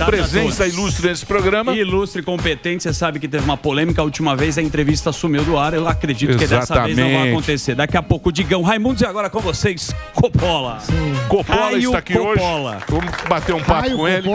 presença ilustre nesse programa. Ilustre, competente, você sabe que teve uma polêmica a última vez, a entrevista sumiu do ar, eu acredito que dessa vez não vai acontecer. Daqui a pouco o Digão Raimundos e agora com vocês, Coppola. Coppola está aqui Coppola. hoje. Vamos bater um papo com ele.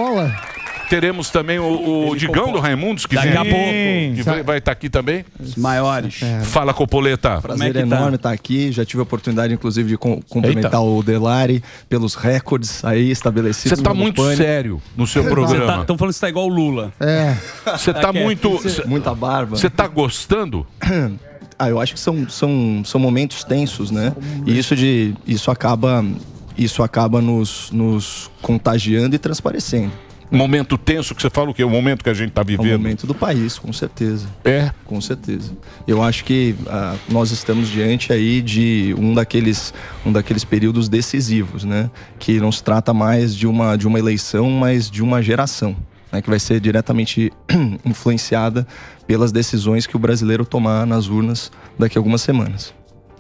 Teremos também o Digão do Raimundos, que daqui a pouco que vai estar aqui também. Os maiores. Fala, Copoleta. Prazer enorme estar aqui. Já tive a oportunidade, inclusive, de cumprimentar o Delari pelos recordes aí estabelecidos. Você está muito sério no seu programa. Estão falando que você está igual o Lula. Você está muito... Muita barba. Você está gostando? Eu acho que são momentos tensos, né? E isso acaba nos contagiando e transparecendo. Momento tenso que você fala o quê? O momento que a gente está vivendo? É o momento do país, com certeza. Com certeza. Eu acho que nós estamos diante aí de um daqueles períodos decisivos, né? Que não se trata mais de uma eleição, mas de uma geração, né? Que vai ser diretamente influenciada pelas decisões que o brasileiro tomar nas urnas daqui a algumas semanas.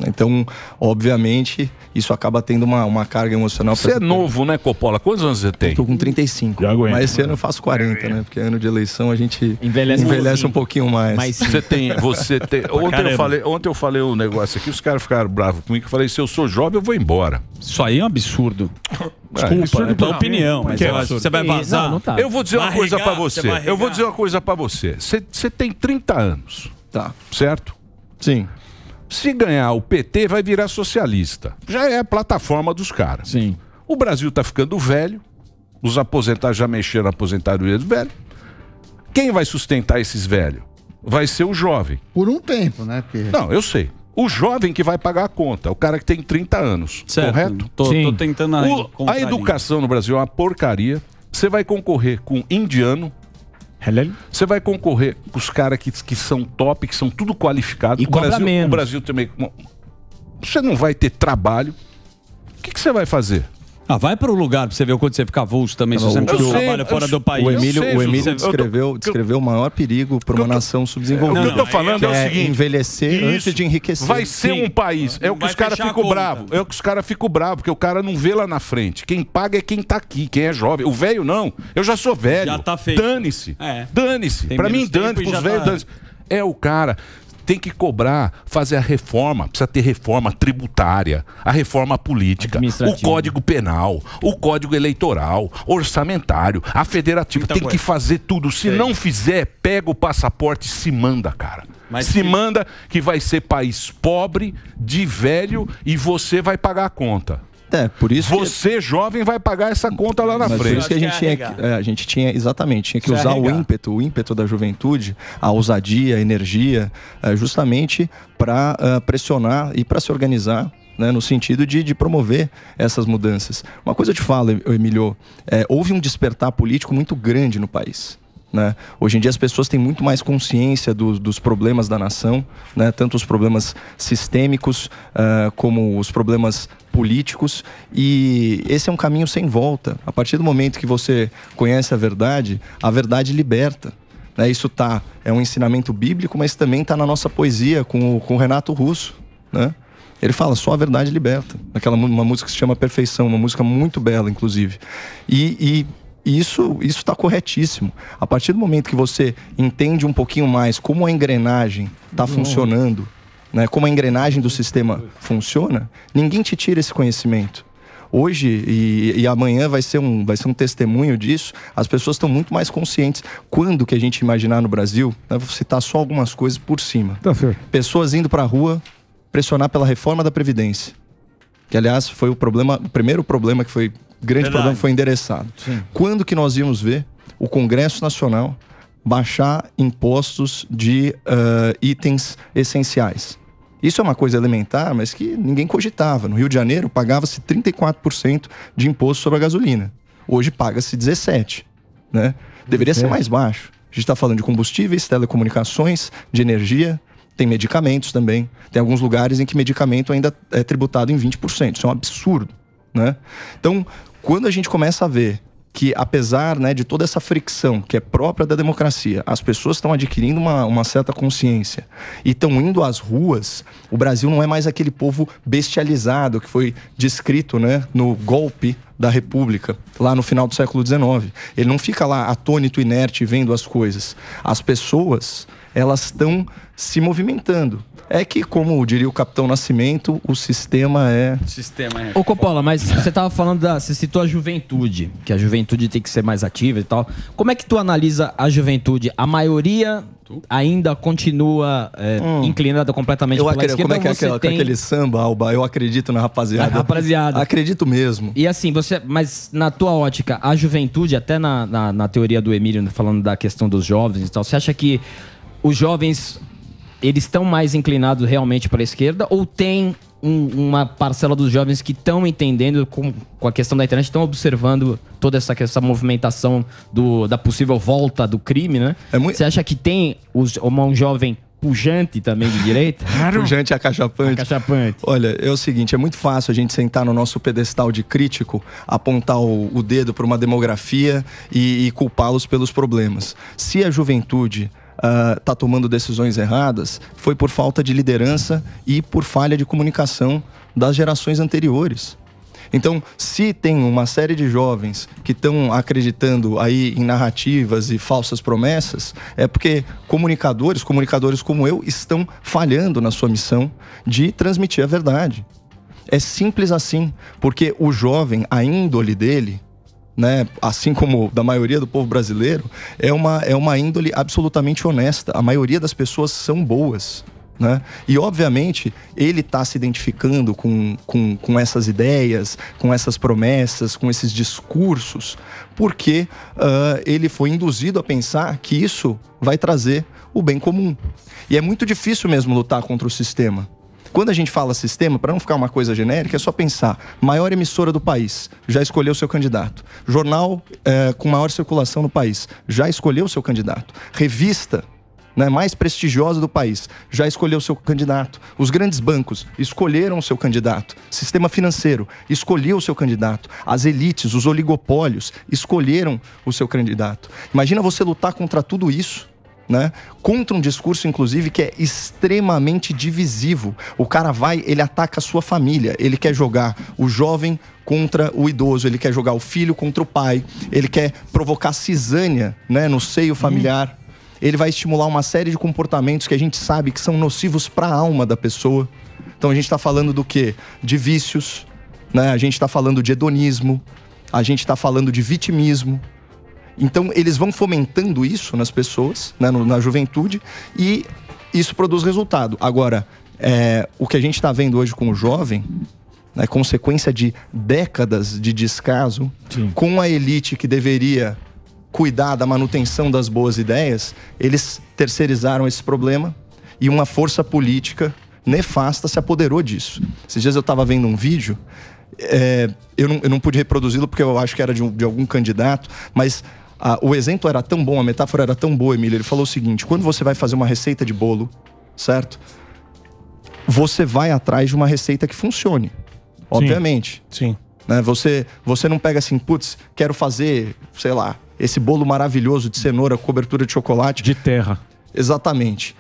Então, obviamente, isso acaba tendo uma carga emocional. Você é novo, né, Coppola? Quantos anos você tem? Estou com 35. Mas esse ano eu faço 40, né? Porque ano de eleição a gente envelhece um pouquinho mais. Você tem. Ontem eu falei um negócio aqui, os caras ficaram bravos comigo. Eu falei, se eu sou jovem, eu vou embora. Isso aí é um absurdo. Desculpa, é tua opinião, mas você vai vazar. Não tá. Eu vou dizer uma coisa pra você. Eu vou dizer uma coisa pra você. Você tem 30 anos. Tá. Certo? Sim. Se ganhar o PT, vai virar socialista. Já é a plataforma dos caras. Sim. O Brasil tá ficando velho. Os aposentados já mexeram na aposentadoria dos velhos. Quem vai sustentar esses velhos? Vai ser o jovem. Por um tempo, né? Não, eu sei. O jovem que vai pagar a conta. O cara que tem 30 anos. Certo. Correto? Tô tentando a educação no Brasil é uma porcaria. Você vai concorrer com indiano. Você vai concorrer com os caras que são top, que são tudo qualificados. E cobra menos. O Brasil também... Você não vai ter trabalho. O que você vai fazer? Vai para o lugar para você ver o quanto você fica avulso também, se você não trabalha fora do país. O Emílio descreveu o maior perigo para uma nação subdesenvolvida. O que eu tô falando é o seguinte: envelhecer antes de enriquecer. Vai ser um país. É o que os caras ficam bravos. É o que os caras ficam bravos, porque o cara não vê lá na frente. Quem paga é quem tá aqui, quem é jovem. O velho não. Eu já sou velho. Já tá feito. Dane-se. Dane-se. Para mim, dane-se. Pros velhos, dane-se. É o cara. Tem que cobrar, fazer a reforma, precisa ter reforma tributária, a reforma política, o Código Penal, o Código Eleitoral, orçamentário, a federativa, tem que fazer tudo. Se não fizer, pega o passaporte e se manda, cara. Manda que vai ser país pobre, de velho, e você vai pagar a conta. Por isso você, jovem, vai pagar essa conta lá na frente. Por isso que a gente tinha que usar o ímpeto da juventude, a ousadia, a energia, justamente para pressionar e para se organizar, né, no sentido de promover essas mudanças. Uma coisa eu te falo, Emílio, houve um despertar político muito grande no país. Né? Hoje em dia as pessoas têm muito mais consciência dos problemas da nação, né? Tanto os problemas sistêmicos como os problemas políticos, e esse é um caminho sem volta. A partir do momento que você conhece a verdade liberta. Né? Isso é um ensinamento bíblico, mas também está na nossa poesia com o Renato Russo, né? Ele fala, só a verdade liberta. Uma música que se chama Perfeição, uma música muito bela, inclusive. E isso está corretíssimo. A partir do momento que você entende um pouquinho mais como a engrenagem está funcionando, né, como a engrenagem do sistema funciona, ninguém te tira esse conhecimento. Hoje e amanhã vai ser um testemunho disso. As pessoas estão muito mais conscientes. Quando que a gente imaginar no Brasil, né, vou citar só algumas coisas por cima. Pessoas indo para a rua pressionar pela reforma da Previdência. Que, aliás, foi o primeiro problema que foi... grande problema foi endereçado. Sim. Quando que nós íamos ver o Congresso Nacional baixar impostos de itens essenciais? Isso é uma coisa elementar, mas que ninguém cogitava. No Rio de Janeiro, pagava-se 34% de imposto sobre a gasolina. Hoje paga-se 17%. Né? Deveria ser mais baixo. A gente está falando de combustíveis, telecomunicações, de energia, tem medicamentos também. Tem alguns lugares em que medicamento ainda é tributado em 20%. Isso é um absurdo. Né? Então, quando a gente começa a ver que apesar, né, de toda essa fricção que é própria da democracia, as pessoas estão adquirindo uma certa consciência e estão indo às ruas. O Brasil não é mais aquele povo bestializado que foi descrito, né, no golpe da República, lá no final do século XIX. Ele não fica lá atônito, inerte, vendo as coisas. As pessoas, elas estão se movimentando. É que, como diria o Capitão Nascimento, o sistema é... Ô Coppola, mas você tava falando você citou a juventude, que a juventude tem que ser mais ativa e tal. Como é que tu analisa a juventude? A maioria ainda continua inclinada completamente pela esquerda? Como é que é aquele samba, Alba? Eu acredito na rapaziada. Rapaziada. Acredito mesmo. E assim, mas na tua ótica, a juventude, até na teoria do Emílio, falando da questão dos jovens e tal, você acha que os jovens, eles estão mais inclinados realmente para a esquerda, ou tem uma parcela dos jovens que estão entendendo com a questão da internet, estão observando toda essa movimentação da possível volta do crime, né? Você acha que tem um jovem pujante também de direita? Pujante e acachapante. Olha, é o seguinte, é muito fácil a gente sentar no nosso pedestal de crítico, apontar o dedo para uma demografia e culpá-los pelos problemas. Se a juventude está tomando decisões erradas, foi por falta de liderança e por falha de comunicação das gerações anteriores. Então, se tem uma série de jovens que estão acreditando aí em narrativas e falsas promessas, é porque comunicadores como eu, estão falhando na sua missão de transmitir a verdade. É simples assim, porque o jovem, a índole dele, né, assim como da maioria do povo brasileiro, é uma índole absolutamente honesta. A maioria das pessoas são boas, né? E obviamente ele está se identificando com essas ideias, com essas promessas, com esses discursos, porque ele foi induzido a pensar que isso vai trazer o bem comum. E é muito difícil mesmo lutar contra o sistema. Quando a gente fala sistema, para não ficar uma coisa genérica, é só pensar. Maior emissora do país, já escolheu seu candidato. Jornal com maior circulação no país, já escolheu seu candidato. Revista, né, mais prestigiosa do país, já escolheu seu candidato. Os grandes bancos escolheram o seu candidato. Sistema financeiro escolheu o seu candidato. As elites, os oligopólios escolheram o seu candidato. Imagina você lutar contra tudo isso, né? Contra um discurso, inclusive, que é extremamente divisivo. O cara ele ataca a sua família. Ele quer jogar o jovem contra o idoso, ele quer jogar o filho contra o pai, ele quer provocar cisânia, né, no seio familiar. Ele vai estimular uma série de comportamentos que a gente sabe que são nocivos para a alma da pessoa. Então a gente está falando do quê? De vícios, né? A gente está falando de hedonismo, a gente está falando de vitimismo. Então, eles vão fomentando isso nas pessoas, né, na juventude, e isso produz resultado. Agora, o que a gente está vendo hoje com o jovem, né, consequência de décadas de descaso, com a elite que deveria cuidar da manutenção das boas ideias, eles terceirizaram esse problema e uma força política nefasta se apoderou disso. Esses dias eu estava vendo um vídeo, eu não pude reproduzi-lo porque eu acho que era de algum candidato, mas o exemplo era tão bom, a metáfora era tão boa, Emílio. Ele falou o seguinte: quando você vai fazer uma receita de bolo, certo? Você vai atrás de uma receita que funcione, obviamente. Sim. Né? Você não pega assim, putz, quero fazer, sei lá, esse bolo maravilhoso de cenoura, cobertura de chocolate. De terra. Exatamente.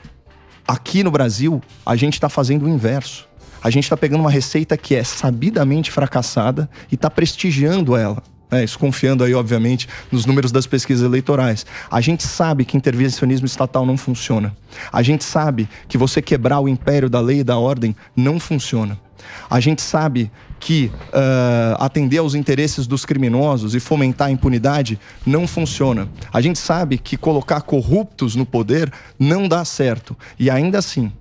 Aqui no Brasil, a gente está fazendo o inverso. A gente está pegando uma receita que é sabidamente fracassada e está prestigiando ela. Isso confiando aí, obviamente, nos números das pesquisas eleitorais. A gente sabe que intervencionismo estatal não funciona. A gente sabe que você quebrar o império da lei e da ordem não funciona. A gente sabe que atender aos interesses dos criminosos e fomentar a impunidade não funciona. A gente sabe que colocar corruptos no poder não dá certo. E ainda assim,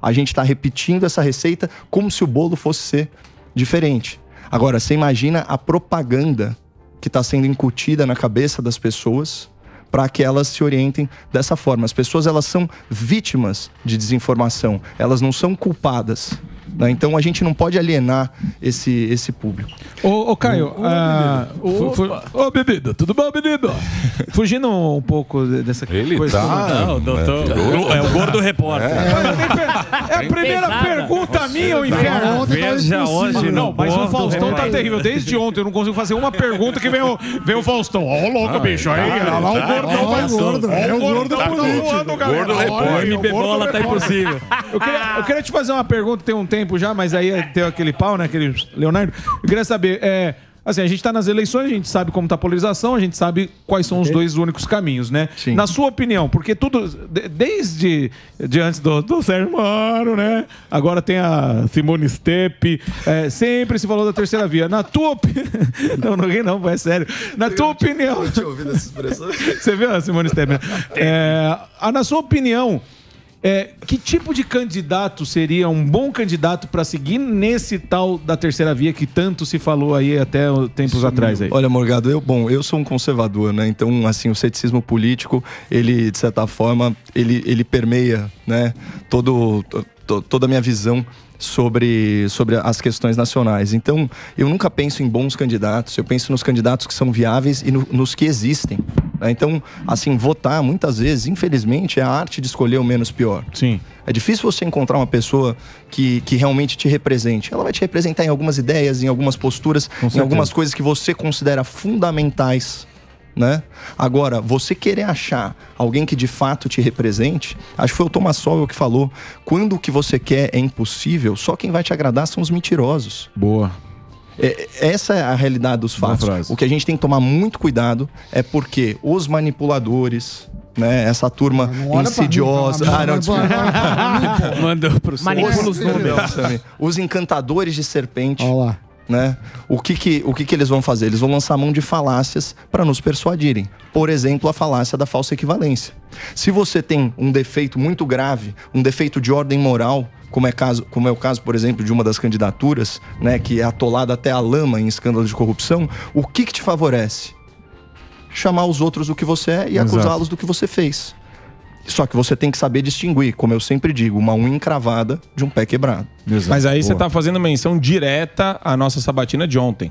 a gente está repetindo essa receita como se o bolo fosse ser diferente. Agora, você imagina a propaganda que está sendo incutida na cabeça das pessoas para que elas se orientem dessa forma. As pessoas, elas são vítimas de desinformação, elas não são culpadas. Né? Então a gente não pode alienar esse público. Ô Caio, ô bebida, tudo bom, bebida? Fugindo um pouco dessa coisa. Não, doutor. É o gordo repórter. É a primeira pergunta minha, o inferno. Veja hoje. Não, mas o Faustão tá terrível. Desde ontem eu não consigo fazer uma pergunta que vem o Faustão. Ó, o louco, bicho. Aí, olha lá o gordão passando. Ó, o gordão voando, galera. O MB Bola tá impossível. Eu queria te fazer uma pergunta, tem um tempo já, mas aí tem aquele pau, né? Aquele Leonardo. Eu queria saber, assim, a gente está nas eleições, a gente sabe como está a polarização, a gente sabe quais são os dois únicos caminhos, né? Sim. Na sua opinião, porque tudo, desde antes do Sérgio Moro, né? Agora tem a Simone Steppi, sempre se falou da terceira via. Na tua opinião... Não, é sério. Na tua opinião... Eu tinha ouvido essa expressão. Você viu a Simone Steppi, né? Na sua opinião... que tipo de candidato seria um bom candidato para seguir nesse tal da terceira via que tanto se falou aí até tempos atrás? Aí? Olha, Morgado, eu sou um conservador, né? Então, assim, o ceticismo político, ele, de certa forma, ele permeia, né, toda a minha visão sobre as questões nacionais. Então, eu nunca penso em bons candidatos, eu penso nos candidatos que são viáveis e nos que existem. Né? Então, assim, votar, muitas vezes, infelizmente, é a arte de escolher o menos pior. Sim. É difícil você encontrar uma pessoa que realmente te represente. Ela vai te representar em algumas ideias, em algumas posturas, em algumas coisas que você considera fundamentais. Né? Agora, você querer achar alguém que de fato te represente, acho que foi o Thomas Sowell que falou: quando o que você quer é impossível, só quem vai te agradar são os mentirosos. Boa. Essa é a realidade dos fatos. O que a gente tem que tomar muito cuidado é porque os manipuladores, né, essa turma insidiosa. Mandou pro Os encantadores de serpente. Olha lá. Né? O que eles vão fazer? Eles vão lançar mão de falácias para nos persuadirem. Por exemplo, a falácia da falsa equivalência. Se você tem um defeito muito grave, um defeito de ordem moral, como é o caso, por exemplo, de uma das candidaturas, né, que é atolada até a lama em escândalos de corrupção, o que te favorece? Chamar os outros do que você é e acusá-los do que você fez. Só que você tem que saber distinguir, como eu sempre digo, uma unha encravada de um pé quebrado. Exato. Mas aí você tá fazendo menção direta à nossa sabatina de ontem.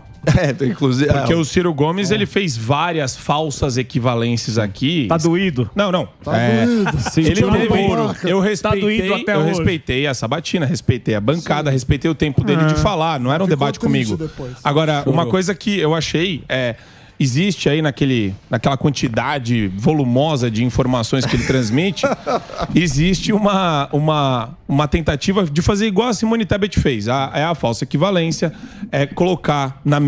Inclusive... Porque o Ciro Gomes, ele fez várias falsas equivalências aqui. Tá doído? Não. Tá doído. Sim, ele teve... Eu respeitei a sabatina, respeitei a bancada, respeitei o tempo dele de falar. Não era um debate comigo. Depois. Agora, uma coisa que eu achei existe aí naquela quantidade volumosa de informações que ele transmite, existe uma tentativa de fazer igual a Simone Tebet fez. É a falsa equivalência, é colocar no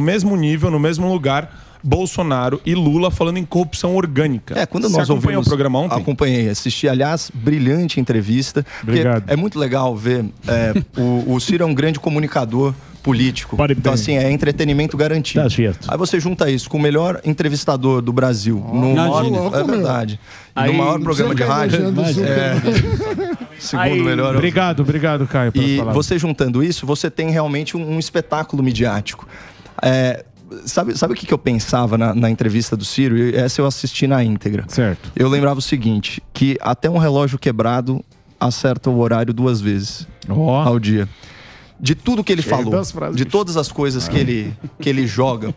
mesmo nível, no mesmo lugar, Bolsonaro e Lula falando em corrupção orgânica. Quando nós ouvimos o programa ontem? Acompanhei, assisti, aliás, brilhante entrevista. Obrigado. É muito legal ver, o Ciro é um grande comunicador político. Então, assim, é entretenimento garantido. Aí você junta isso com o melhor entrevistador do Brasil. É verdade. No maior programa de rádio. Segundo melhor. Obrigado, Caio. E você juntando isso, você tem realmente um espetáculo midiático. Sabe o que eu pensava na entrevista do Ciro? Essa eu assisti na íntegra. Certo. Eu lembrava o seguinte, que até um relógio quebrado acerta o horário 2 vezes ao dia. De tudo que ele falou, de todas as coisas que ele joga,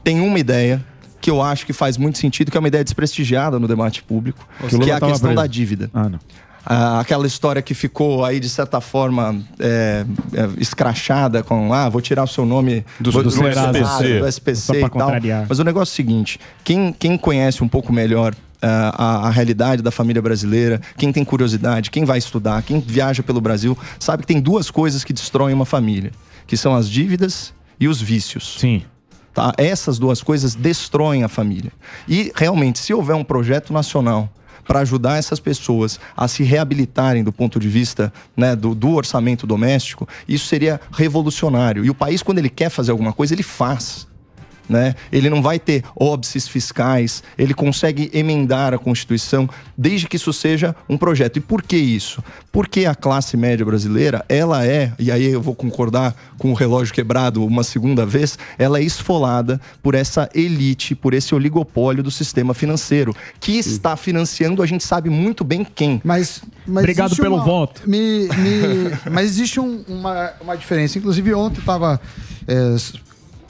tem uma ideia que eu acho que faz muito sentido, que é uma ideia desprestigiada no debate público, que é a questão da dívida. Aquela história que ficou aí, de certa forma, escrachada com, vou tirar o seu nome do SPC e tal. Mas o negócio é o seguinte, quem conhece um pouco melhor a realidade da família brasileira, quem tem curiosidade, quem vai estudar, quem viaja pelo Brasil, sabe que tem 2 coisas que destroem uma família, que são as dívidas e os vícios. Sim. Tá? Essas 2 coisas destroem a família. E, realmente, se houver um projeto nacional para ajudar essas pessoas a se reabilitarem do ponto de vista, né, do orçamento doméstico, isso seria revolucionário. E o país, quando ele quer fazer alguma coisa, ele faz. né? Ele não vai ter óbices fiscais, ele consegue emendar a Constituição, desde que isso seja um projeto. E por que isso? Porque a classe média brasileira, ela é, e aí eu vou concordar com o relógio quebrado uma segunda vez, ela é esfolada por essa elite, por esse oligopólio do sistema financeiro, que está financiando, a gente sabe muito bem quem. Mas obrigado pelo voto. Mas existe uma diferença. Inclusive ontem estava...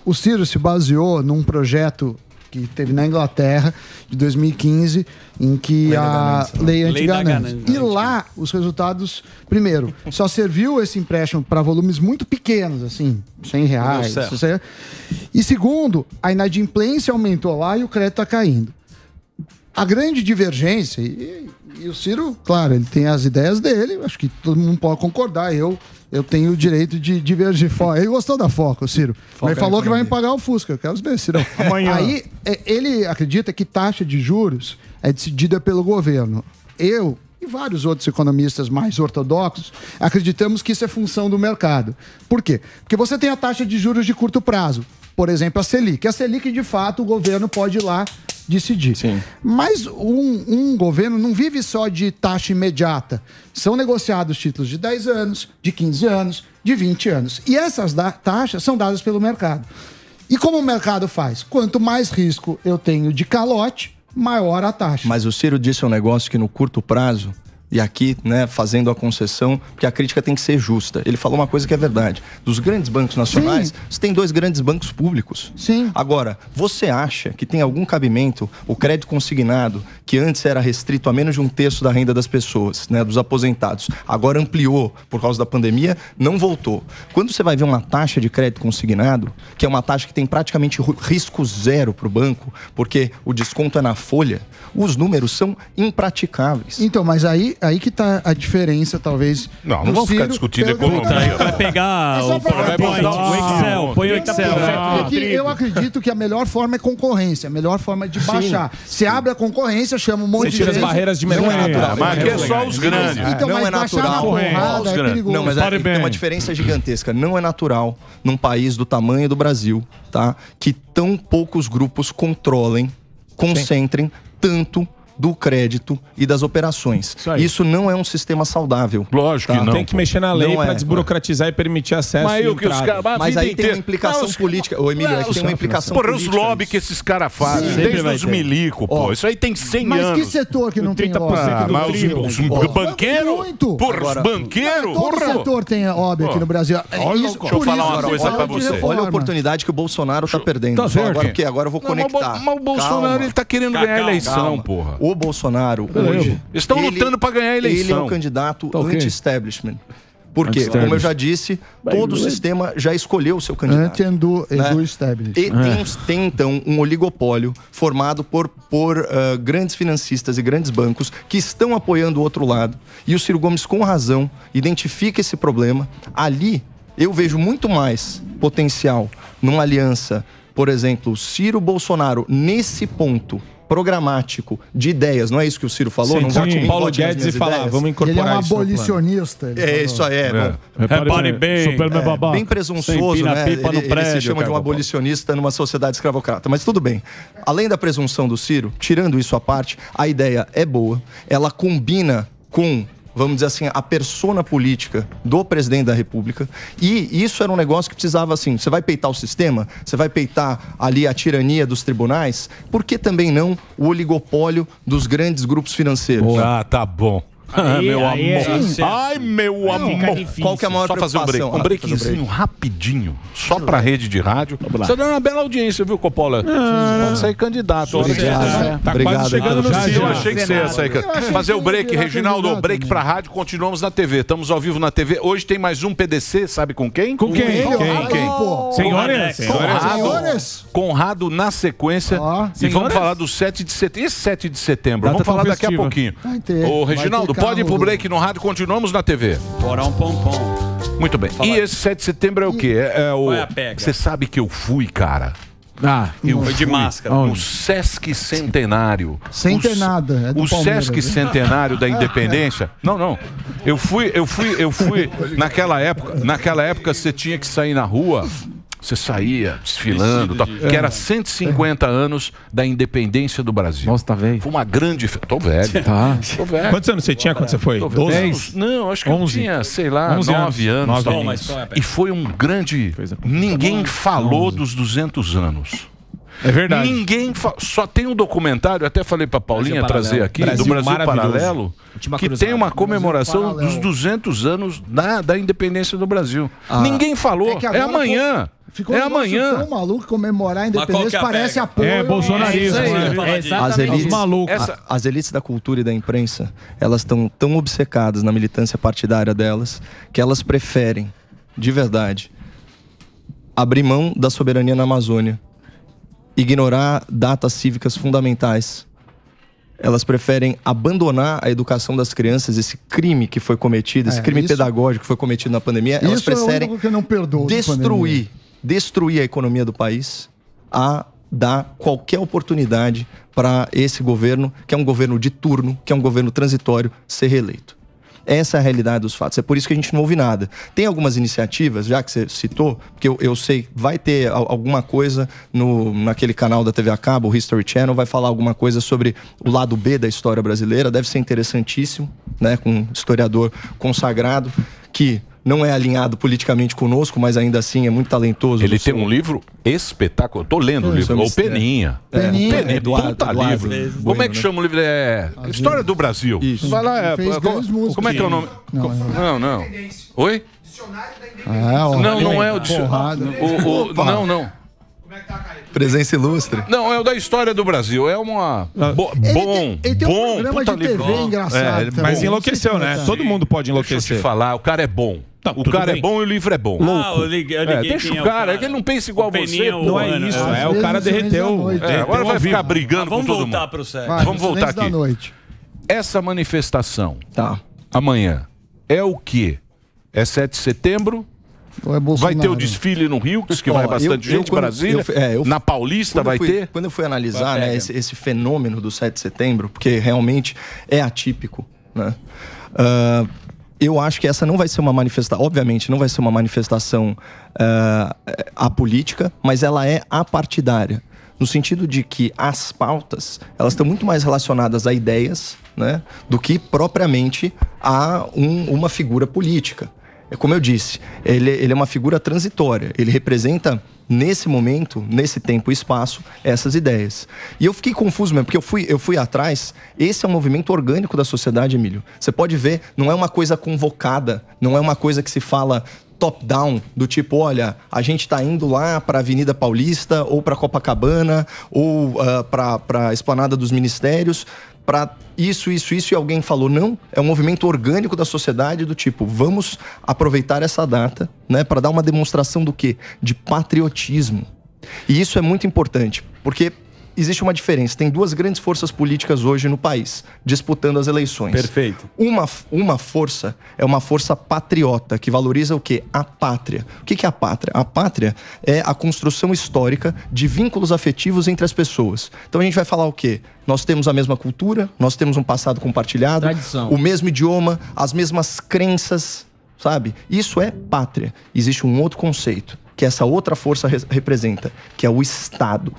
o Ciro se baseou num projeto que teve na Inglaterra, de 2015, em que a lei anti-ganância. E lá, os resultados... Primeiro, só serviu esse empréstimo para volumes muito pequenos, assim, R$100. E segundo, a inadimplência aumentou lá e o crédito está caindo. A grande divergência... E o Ciro, claro, ele tem as ideias dele, acho que todo mundo pode concordar. Eu tenho o direito de divergir. Ele gostou da Foca, o Ciro. Ele falou que vai me pagar o Fusca. Eu quero ver, Ciro. Amanhã. Aí, ele acredita que taxa de juros é decidida pelo governo. Eu e vários outros economistas mais ortodoxos acreditamos que isso é função do mercado. Por quê? Porque você tem a taxa de juros de curto prazo. Por exemplo, a Selic. A Selic, de fato, o governo pode ir lá decidir. Sim. Mas um governo não vive só de taxa imediata. São negociados títulos de 10 anos, de 15 anos, de 20 anos. E essas taxas são dadas pelo mercado. E como o mercado faz? Quanto mais risco eu tenho de calote, maior a taxa. Mas o Ciro disse um negócio que no curto prazo, e aqui, né, fazendo a concessão, porque a crítica tem que ser justa. Ele falou uma coisa que é verdade. Dos grandes bancos nacionais, sim, você tem 2 grandes bancos públicos. Sim. Agora, você acha que tem algum cabimento o crédito consignado, que antes era restrito a menos de 1/3 da renda das pessoas, né, dos aposentados, agora ampliou por causa da pandemia, não voltou. Quando você vai ver uma taxa de crédito consignado, que é uma taxa que tem praticamente risco zero para o banco, porque o desconto é na folha, os números são impraticáveis. Então, mas aí que tá a diferença, talvez. Não vamos ficar discutindo economia. Vai pegar o PowerPoint, o Excel, põe o Excel. Eu acredito que a melhor forma é concorrência, a melhor forma de baixar. Você abre a concorrência, chama um monte de gente. Você tira as barreiras de mercado. Mas aqui é só os grandes. Então, não é natural. É perigoso. Não, mas tem uma diferença gigantesca. Não é natural num país do tamanho do Brasil, tá, que tão poucos grupos concentrem tanto do crédito e das operações. Isso não é um sistema saudável. Lógico que não. Tem que mexer na lei para desburocratizar e permitir acesso. Mas aí tem uma implicação política. Ô, Emílio, tem uma implicação política. Os lobby que esses caras fazem, desde os milico, pô. Isso aí tem 100 anos. Mas que setor que não tem lobby? Os banqueiros? Porra, os banqueiros? Todo setor tem lobby aqui no Brasil. Deixa eu falar uma coisa pra você. Olha a oportunidade que o Bolsonaro tá perdendo. Agora eu vou conectar. Mas o Bolsonaro, ele tá querendo ganhar a eleição, porra. O Bolsonaro hoje... Estão lutando para ganhar a eleição. Ele é um candidato anti-establishment. Por quê? Como eu já disse, todo o sistema já escolheu o seu candidato. Anti-establishment. Tem, então, um oligopólio formado por grandes financistas e grandes bancos que estão apoiando o outro lado. E o Ciro Gomes, com razão, identifica esse problema. Ali, eu vejo muito mais potencial numa aliança, por exemplo, Ciro-Bolsonaro, nesse ponto programático de ideias, não é isso que o Ciro falou? Sim, não vote em Paulo Guedes e falar, vamos incorporar isso. Ele é um abolicionista. Isso aí, repare bem. Bem presunçoso, né? Ele se chama de um abolicionista numa sociedade escravocrata. Mas tudo bem. Além da presunção do Ciro, tirando isso à parte, a ideia é boa. Ela combina com, vamos dizer assim, a persona política do presidente da República. E isso era um negócio que precisava, assim, você vai peitar o sistema? Você vai peitar ali a tirania dos tribunais? Por que também não o oligopólio dos grandes grupos financeiros? Ah, tá bom. Meu amor. Ai, meu amor. Qual que é a maior preocupação? Um breakzinho rapidinho, só pra rede de rádio. Você deu uma bela audiência, viu, Coppola? Pode sair candidato. Tá quase chegando no Ciro. Eu achei que você ia sair. Fazer o break, Reginaldo, break pra rádio, continuamos na TV. Estamos ao vivo na TV. Hoje tem mais um PDC, sabe com quem? Com quem? Senhores. Conrado na sequência. E vamos falar do 7 de setembro. Esse 7 de setembro, vamos falar daqui a pouquinho. Ô, Reginaldo, pode ir pro break no rádio, continuamos na TV. Bora um pompom. Muito bem. E esse 7 de setembro é o quê? Você sabe que eu fui, cara. Eu fui de máscara. No Sesc Centenário. Centenada. O Sesc Centenário da Independência. Não. Eu fui naquela época você tinha que sair na rua Você saía desfilando, tal, que era 150 anos da independência do Brasil. Nossa, tá velho. Foi uma grande... Tô velho. Tá. Tô velho. Quantos anos você tinha quando você foi? 10? Não, acho que 11. eu tinha, sei lá, 9 anos. E foi um grande... Ninguém falou dos 200 anos. É verdade. Ninguém só tem um documentário, até falei pra Paulinha trazer aqui, do Brasil Paralelo, que tem uma comemoração dos 200 anos da independência do Brasil. Ninguém falou, é amanhã. Ficou tão maluco comemorar a independência, parece apoio. É bolsonarismo. As elites da cultura e da imprensa, elas estão tão obcecadas na militância partidária delas, que elas preferem, de verdade, abrir mão da soberania na Amazônia, ignorar datas cívicas fundamentais. Elas preferem abandonar a educação das crianças, esse crime que foi cometido, esse crime pedagógico que foi cometido na pandemia. Elas preferem destruir a economia do país a dar qualquer oportunidade para esse governo, que é um governo de turno, que é um governo transitório, ser reeleito. Essa é a realidade dos fatos. É por isso que a gente não ouve nada. Tem algumas iniciativas, já que você citou, porque eu sei, vai ter alguma coisa naquele canal da TV a cabo, o History Channel, vai falar alguma coisa sobre o lado B da história brasileira. Deve ser interessantíssimo, né? Com um historiador consagrado que não é alinhado politicamente conosco, mas ainda assim é muito talentoso. Ele tem um livro espetacular. Tô lendo o livro. O Peninha. Peninha. Puta livro. Como é que chama o livro? História do Brasil. Isso. Vai lá. Como é que é o nome? Não. Oi? Não é o dicionário. Não. Presença ilustre. Não, é o da história do Brasil. É uma... Ele tem um programa de TV engraçado. Mas enlouqueceu, né? Todo mundo pode enlouquecer. Deixa eu te falar, o cara é bom. O cara é bom e o livro é bom. Eu liguei deixa o cara, ele não pensa igual você. Não é isso, o cara derreteu. Agora vai ficar brigando com todo mundo. Vamos voltar pro sério. Vamos voltar aqui. Essa manifestação, amanhã, é o quê? É 7 de setembro? Vai ter o desfile no Rio, que vai bastante gente, Brasília. Na Paulista vai ter? Quando eu fui analisar esse fenômeno do 7 de setembro, porque realmente é atípico, né? Eu acho que essa não vai ser uma manifestação, obviamente não vai ser uma manifestação apolítica, mas ela é apartidária. No sentido de que as pautas, elas estão muito mais relacionadas a ideias, né, do que propriamente a uma figura política. Como eu disse, ele é uma figura transitória. Ele representa, nesse momento, nesse tempo e espaço, essas ideias. E eu fiquei confuso mesmo, porque eu fui atrás. Esse é um movimento orgânico da sociedade, Emílio. Você pode ver, não é uma coisa convocada, não é uma coisa que se fala top-down, do tipo, olha, a gente está indo lá para a Avenida Paulista, ou para Copacabana, ou para a Esplanada dos Ministérios, para isso, e alguém falou, não, é um movimento orgânico da sociedade do tipo, vamos aproveitar essa data, né, para dar uma demonstração do quê? De patriotismo. E isso é muito importante, porque existe uma diferença. Tem duas grandes forças políticas hoje no país, disputando as eleições. Perfeito. Uma força é uma força patriota, que valoriza o quê? A pátria. O que é a pátria? A pátria é a construção histórica de vínculos afetivos entre as pessoas. Então a gente vai falar o quê? Nós temos a mesma cultura, nós temos um passado compartilhado, tradição, o mesmo idioma, as mesmas crenças, sabe? Isso é pátria. Existe um outro conceito, que essa outra força representa, que é o Estado.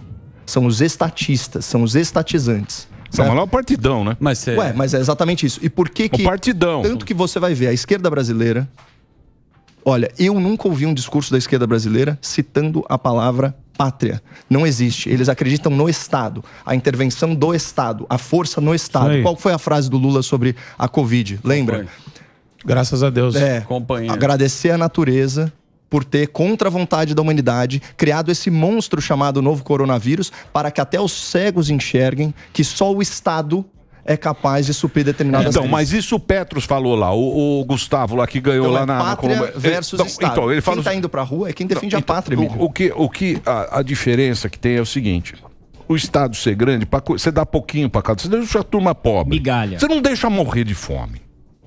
São os estatistas, são os estatizantes. Mas lá é o partidão, né? Mas é exatamente isso. E por que o partidão. Tanto que você vai ver a esquerda brasileira... Olha, eu nunca ouvi um discurso da esquerda brasileira citando a palavra pátria. Não existe. Eles acreditam no Estado. A intervenção do Estado. A força no Estado. Qual foi a frase do Lula sobre a Covid? Lembra? Graças a Deus. Agradecer a natureza por ter, contra a vontade da humanidade, criado esse monstro chamado novo coronavírus, para que até os cegos enxerguem que só o Estado é capaz de suprir determinadas crises. Mas isso o Petros falou lá, o Gustavo lá que ganhou lá na pátria versus Estado. Então, ele fala... Quem tá indo pra rua é quem defende a pátria, a diferença que tem é o seguinte: o Estado ser grande, você dá pouquinho pra cada, você deixa a turma pobre. Migalha. Você não deixa morrer de fome.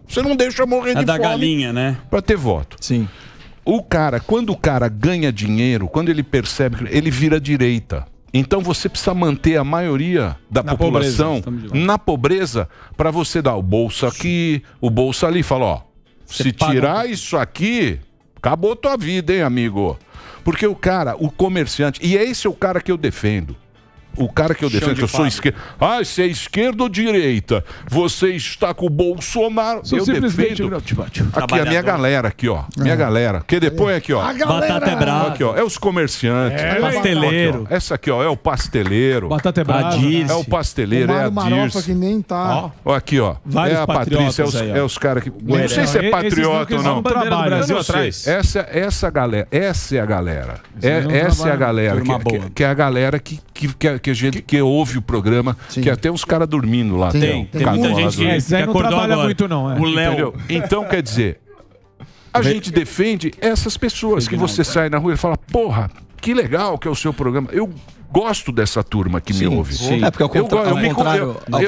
Você não deixa morrer de fome. da galinha, né? Pra ter voto. Sim. Quando o cara ganha dinheiro, quando ele percebe, ele vira direita. Então você precisa manter a maioria da população na pobreza para você dar o bolso aqui, o bolso ali. Fala, ó, se tirar isso aqui, acabou tua vida, hein, amigo? Porque o cara, o comerciante, e esse é o cara que eu defendo. O cara que eu defendo, que eu sou esquerda. Ah, se é esquerda ou direita? Você está com o Bolsonaro. Eu defendo. Aqui, a minha galera aqui, ó. Minha galera. Que depois aqui, ó. Batata é brava. Aqui, ó. É os comerciantes. É pasteleiro. Aqui, essa aqui, ó. É o pasteleiro. Batata é brava. É o pasteleiro, é a Marofa que nem tá. Ó, aqui, ó. É a Patrícia, é os caras que... Não sei se é patriota ou não. Eu não sei. Essa galera, essa é a galera. Essa é a galera. Que é a galera que ouve o programa, que até os caras dormindo lá. Tem muita gente que não trabalha muito, não. O Léo. Então, quer dizer, a gente defende essas pessoas que você sai na rua e fala, porra, que legal que é o seu programa. Eu gosto dessa turma que me ouve. É porque ao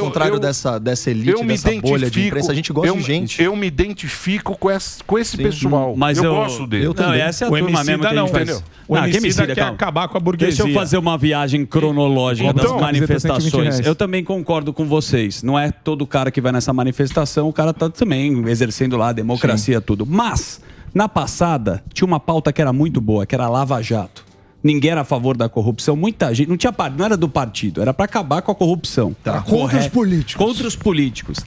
contrário dessa elite, dessa bolha de imprensa, a gente gosta de gente. Eu me identifico com esse pessoal. Mas eu gosto dele. Não, essa é a turma mesmo que a gente faz. O Emicida quer acabar com a burguesia. Deixa eu fazer uma viagem cronológica das manifestações. Eu também concordo com vocês. Não é todo cara que vai nessa manifestação, o cara tá também exercendo lá a democracia, tudo. Mas, na passada, tinha uma pauta que era muito boa, que era a Lava Jato. Ninguém era a favor da corrupção, muita gente. Não era do partido, era para acabar com a corrupção. Contra os políticos. Contra os políticos.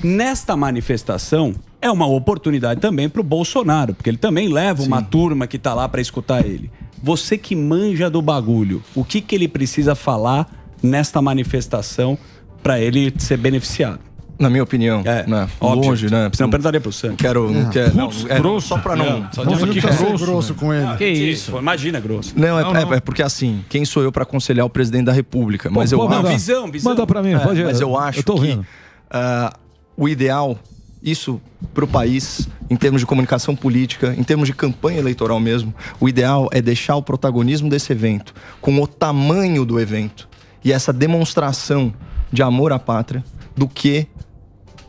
Nesta manifestação, é uma oportunidade também para o Bolsonaro, porque ele também leva uma turma que está lá para escutar ele. Você que manja do bagulho, o que ele precisa falar nesta manifestação para ele ser beneficiado? Na minha opinião, né? Longe, né? Você não perguntaria pro Sam. Grosso. Só pra não... grosso com ele. Que isso? Imagina grosso. Não, é porque assim, quem sou eu pra aconselhar o presidente da República? Mas eu acho... Visão. Manda pra mim, pode ir. Mas eu acho que o ideal, isso pro país, em termos de comunicação política, em termos de campanha eleitoral mesmo, o ideal é deixar o protagonismo desse evento com o tamanho do evento e essa demonstração de amor à pátria do que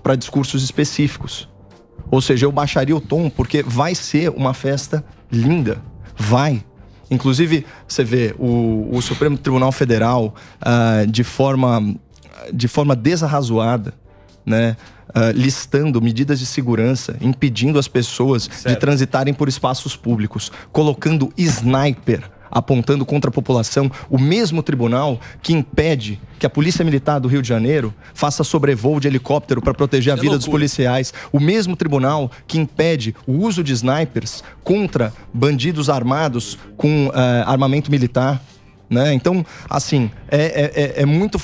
para discursos específicos. Ou seja, eu baixaria o tom porque vai ser uma festa linda. Vai. Inclusive, você vê o Supremo Tribunal Federal de forma desarrazoada, né? Listando medidas de segurança, impedindo as pessoas de transitarem por espaços públicos, colocando sniper apontando contra a população, o mesmo tribunal que impede que a Polícia Militar do Rio de Janeiro faça sobrevoo de helicóptero para proteger a vida dos policiais, o mesmo tribunal que impede o uso de snipers contra bandidos armados com armamento militar. Né? Então, assim, é muito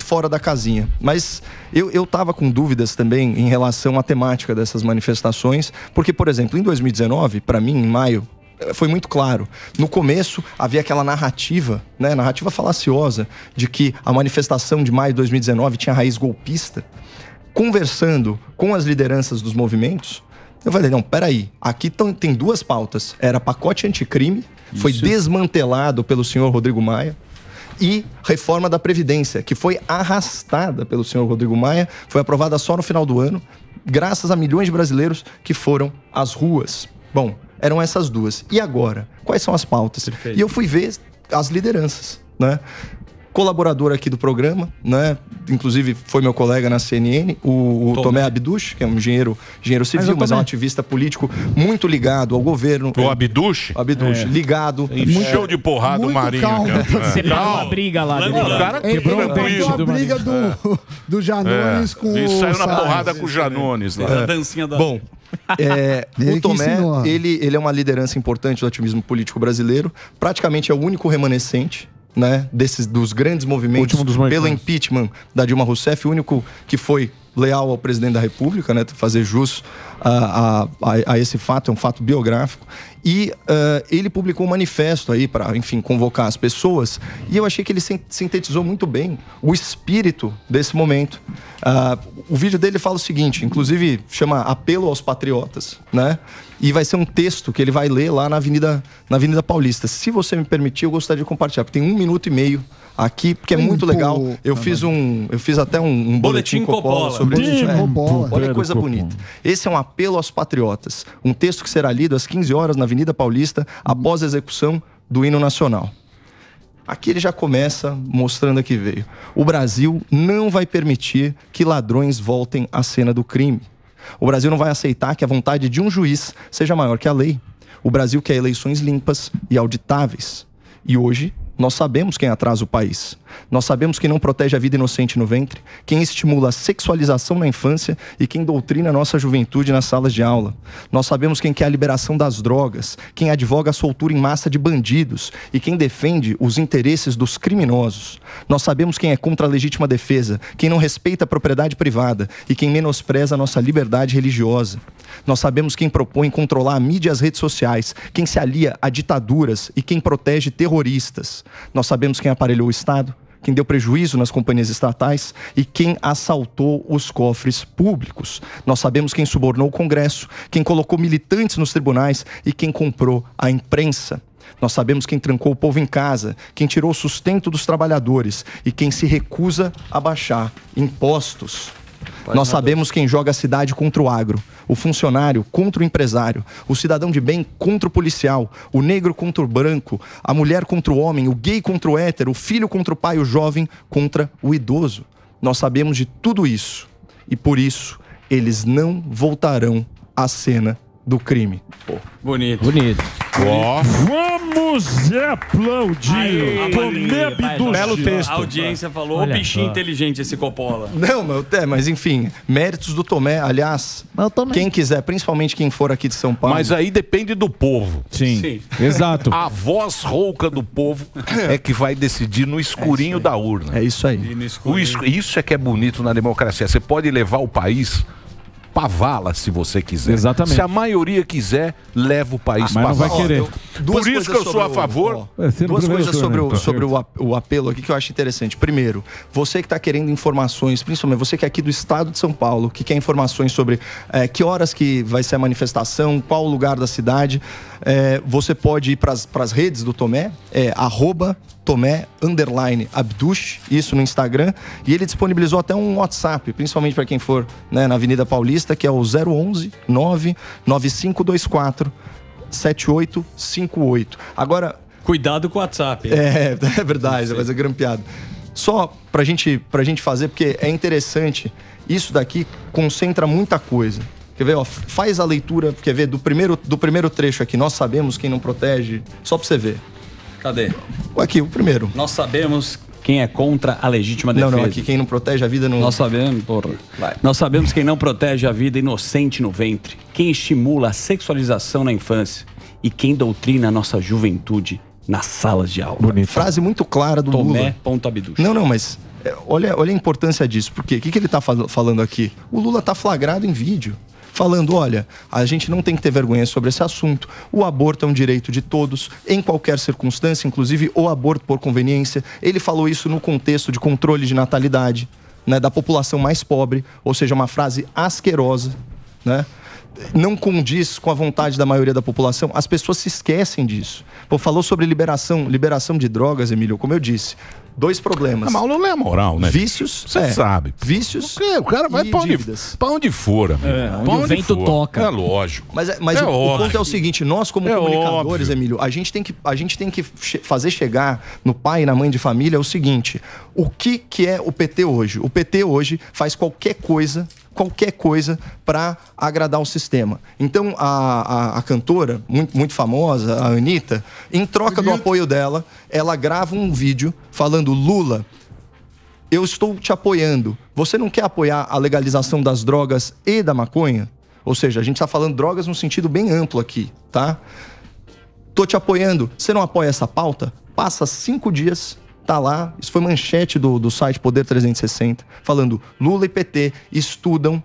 fora da casinha. Mas eu estava com dúvidas também em relação à temática dessas manifestações, porque, por exemplo, em 2019, para mim, em maio, foi muito claro. No começo, havia aquela narrativa, né? Narrativa falaciosa, de que a manifestação de maio de 2019 tinha raiz golpista. Conversando com as lideranças dos movimentos, eu falei, não, peraí, aqui tem duas pautas. Era pacote anticrime, foi desmantelado pelo senhor Rodrigo Maia, e reforma da Previdência, que foi arrastada pelo senhor Rodrigo Maia, foi aprovada só no final do ano, graças a milhões de brasileiros que foram às ruas. Bom, eram essas duas. E agora? Quais são as pautas? Perfeito. E eu fui ver as lideranças, né? Colaborador aqui do programa, né? Inclusive foi meu colega na CNN, o Tomé Abduch, que é um engenheiro civil, mas é um ativista político muito ligado ao governo. O Abduch? Ligado. Show de porrada o Marinho. Você pegou uma briga lá. O cara quebrou a briga do Janones com o saiu na porrada com o Janones lá. A dancinha da... Bom, o Tomé, ele é uma liderança importante do ativismo político brasileiro. Praticamente é o único remanescente, né, dos grandes movimentos pelo impeachment da Dilma Rousseff, o único que foi leal ao presidente da República, né, fazer jus a esse fato, é um fato biográfico. E ele publicou um manifesto aí para, enfim, convocar as pessoas, e eu achei que ele sintetizou muito bem o espírito desse momento. O vídeo dele fala o seguinte, inclusive chama Apelo aos Patriotas, né? E vai ser um texto que ele vai ler lá na Avenida Paulista. Se você me permitir, eu gostaria de compartilhar, porque tem 1 minuto e meio aqui, porque é muito legal. Eu fiz até um boletim Coppola sobre isso. Olha que coisa bonita. Esse é um apelo aos patriotas. Um texto que será lido às 15 horas na Avenida Paulista, após a execução do hino nacional. Aqui ele já começa mostrando a que veio. O Brasil não vai permitir que ladrões voltem à cena do crime. O Brasil não vai aceitar que a vontade de um juiz seja maior que a lei. O Brasil quer eleições limpas e auditáveis. E hoje, nós sabemos quem atrasa o país. Nós sabemos quem não protege a vida inocente no ventre, quem estimula a sexualização na infância e quem doutrina a nossa juventude nas salas de aula. Nós sabemos quem quer a liberação das drogas, quem advoga a soltura em massa de bandidos e quem defende os interesses dos criminosos. Nós sabemos quem é contra a legítima defesa, quem não respeita a propriedade privada e quem menospreza a nossa liberdade religiosa. Nós sabemos quem propõe controlar a mídia e as redes sociais, quem se alia a ditaduras e quem protege terroristas. Nós sabemos quem aparelhou o Estado, quem deu prejuízo nas companhias estatais e quem assaltou os cofres públicos. Nós sabemos quem subornou o Congresso, quem colocou militantes nos tribunais e quem comprou a imprensa. Nós sabemos quem trancou o povo em casa, quem tirou o sustento dos trabalhadores e quem se recusa a baixar impostos. Nós sabemos quem joga a cidade contra o agro, o funcionário contra o empresário, o cidadão de bem contra o policial, o negro contra o branco, a mulher contra o homem, o gay contra o hétero, o filho contra o pai, o jovem contra o idoso. Nós sabemos de tudo isso e por isso eles não voltarão à cena do crime. Pô, bonito. Vamos aplaudir. Belo texto. A audiência falou, o bichinho inteligente esse Coppola. Não, mas enfim, méritos do Tomé. Aliás, quem quiser, principalmente quem for aqui de São Paulo. Mas aí depende do povo. Sim. Exato. A voz rouca do povo é que vai decidir no escurinho da urna. É isso aí. Isso é que é bonito na democracia. Você pode levar o país pra vala, se você quiser. Exatamente. Se a maioria quiser, leva o país pra vala. Mas não vai querer. Por isso que eu sou a favor. Duas coisas sobre o apelo aqui que eu acho interessante. Primeiro, você que está querendo informações, principalmente você que é aqui do estado de São Paulo, que quer informações sobre que horas que vai ser a manifestação, qual o lugar da cidade, você pode ir para as redes do Tomé, @Tomé_Abduch, isso no Instagram, e ele disponibilizou até um WhatsApp, principalmente para quem for na Avenida Paulista, que é o 011 99524 7858. Agora, cuidado com o WhatsApp. É verdade, vai ser grampeado. Só pra gente fazer, porque é interessante, isso daqui concentra muita coisa. Quer ver, faz a leitura, quer ver, do primeiro trecho aqui, nós sabemos quem não protege, só pra você ver. Cadê? Aqui, o primeiro. Nós sabemos quem é contra a legítima defesa. Não, aqui quem não protege a vida não... Nós sabemos, Nós sabemos quem não protege a vida inocente no ventre, quem estimula a sexualização na infância e quem doutrina a nossa juventude nas salas de aula. Bonito. Frase muito clara do Lula. Tomé.Abduch. Não, mas olha a importância disso. Por quê? O que ele está falando aqui? O Lula está flagrado em vídeo, falando, olha, a gente não tem que ter vergonha sobre esse assunto, o aborto é um direito de todos, em qualquer circunstância, inclusive o aborto por conveniência. Ele falou isso no contexto de controle de natalidade, da população mais pobre, ou seja, uma frase asquerosa, não condiz com a vontade da maioria da população. As pessoas se esquecem disso. Falou sobre liberação de drogas, Emílio, como eu disse. 2 problemas. Mas não é moral, né? Vícios. Você sabe. Vícios. O cara vai pra onde for, amigo. Onde o vento toca. É lógico. Mas o ponto é o seguinte: nós, como comunicadores, Emílio, a gente tem que fazer chegar no pai e na mãe de família o seguinte: o que é o PT hoje? O PT hoje faz qualquer coisa para agradar o sistema. Então, a cantora, muito famosa, a Anitta, em troca do apoio dela, ela grava um vídeo falando: Lula, eu estou te apoiando. Você não quer apoiar a legalização das drogas e da maconha? Ou seja, a gente está falando drogas num sentido bem amplo aqui, tá? Tô te apoiando. Você não apoia essa pauta? Passa 5 dias... Tá lá, isso foi manchete do site Poder 360, falando: Lula e PT estudam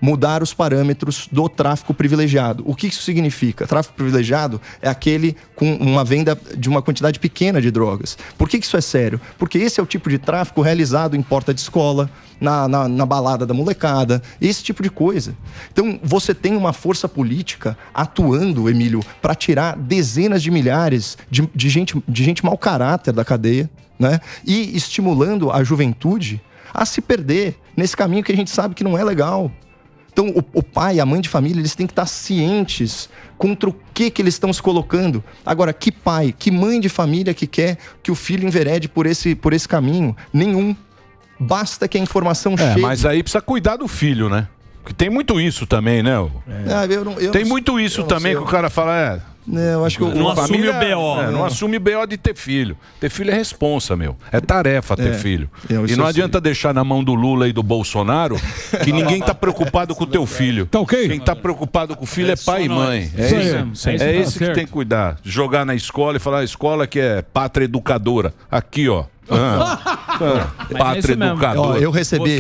mudar os parâmetros do tráfico privilegiado. O que isso significa? Tráfico privilegiado é aquele com uma venda de uma quantidade pequena de drogas. Por que isso é sério? Porque esse é o tipo de tráfico realizado em porta de escola, na balada da molecada, esse tipo de coisa. Então, você tem uma força política atuando, Emílio, para tirar dezenas de milhares de gente mau caráter da cadeia, e estimulando a juventude a se perder nesse caminho que a gente sabe que não é legal. Então, o pai, a mãe de família, eles têm que estar cientes contra o que eles estão se colocando. Agora, que pai, que mãe de família que quer que o filho enverede por esse caminho? Nenhum. Basta que a informação chegue. Mas aí precisa cuidar do filho, né? Porque tem muito isso também, né? Tem muito isso também que o cara fala, Eu acho que não assume o BO. Não assume o BO de ter filho. Ter filho é responsa, meu. É tarefa ter filho. E não adianta deixar na mão do Lula e do Bolsonaro que ninguém tá preocupado com o teu filho. Tá ok? Quem tá preocupado com o filho é pai e mãe. É esse que tem que cuidar. Jogar na escola e falar, a escola que é pátria educadora. Aqui, ó. Pátria educadora. Eu recebi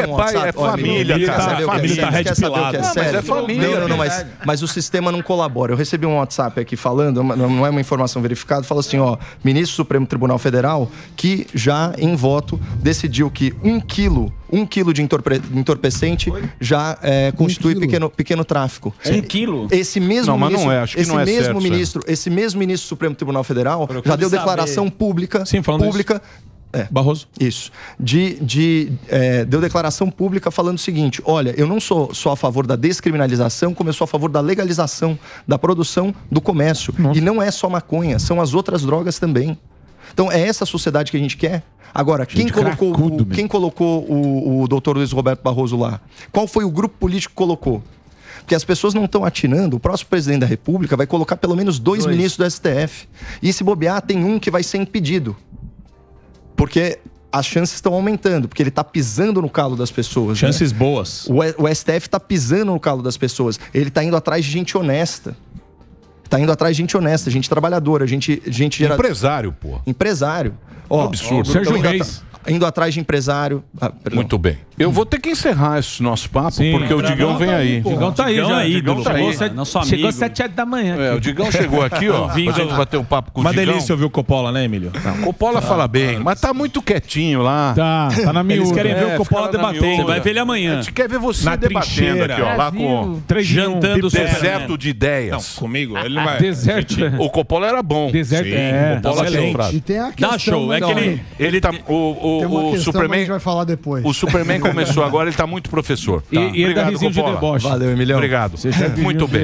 um pai, é família, cara. A família tá red pilada. Mas é família. Mas o sistema não colabora. Eu recebi um WhatsApp aqui falando, não é uma informação verificada, fala assim, ó, ministro do Supremo Tribunal Federal, que já em voto decidiu que 1 quilo de entorpecente já constitui pequeno tráfico. 1 quilo? Esse mesmo não, mas não é, acho que não é certo. Esse mesmo ministro do Supremo Tribunal Federal já deu declaração pública. Sim, falando pública. Barroso. Isso. Deu declaração pública falando o seguinte: olha, eu não sou só a favor da descriminalização, como eu sou a favor da legalização da produção do comércio. Nossa. E não é só maconha, são as outras drogas também. Então, é essa a sociedade que a gente quer? Agora, quem colocou o doutor Luiz Roberto Barroso lá? Qual foi o grupo político que colocou? Porque as pessoas não estão atinando. O próximo presidente da República vai colocar pelo menos 2 ministros do STF. E se bobear, tem um que vai ser impedido. Porque as chances estão aumentando, porque ele está pisando no calo das pessoas. Chances boas. O STF está pisando no calo das pessoas. Ele está indo atrás de gente honesta. Está indo atrás de gente honesta, gente trabalhadora, gente Empresário, pô. Empresário. Ó, absurdo. Sérgio Reis. Indo atrás de empresário. Muito bem. Eu vou ter que encerrar esse nosso papo, porque o Digão vem aí. O Digão tá aí, já. Digão tá aí. Chegou às 7 horas da manhã. O Digão chegou aqui, ó. A gente bateu um papo com o Digão. Uma delícia ouvir o Coppola, né, Emílio? O Coppola fala bem, mas tá muito quietinho lá. Tá na miúda. Eles querem ver o Coppola debatendo. Você vai ver ele amanhã. A gente quer ver você debatendo aqui, ó. Lá com jantando deserto de ideias. Não, comigo ele não vai. Deserto. O Coppola era bom. Deserto. O Coppola E tem a questão... Dá show. É que ele tá... O Superman... a gente vai falar depois. O Superman começou agora, ele tá muito professor. E ele dá Obrigado, risinho de Coppola. deboche. Valeu, Emiliano. Obrigado. Muito bem.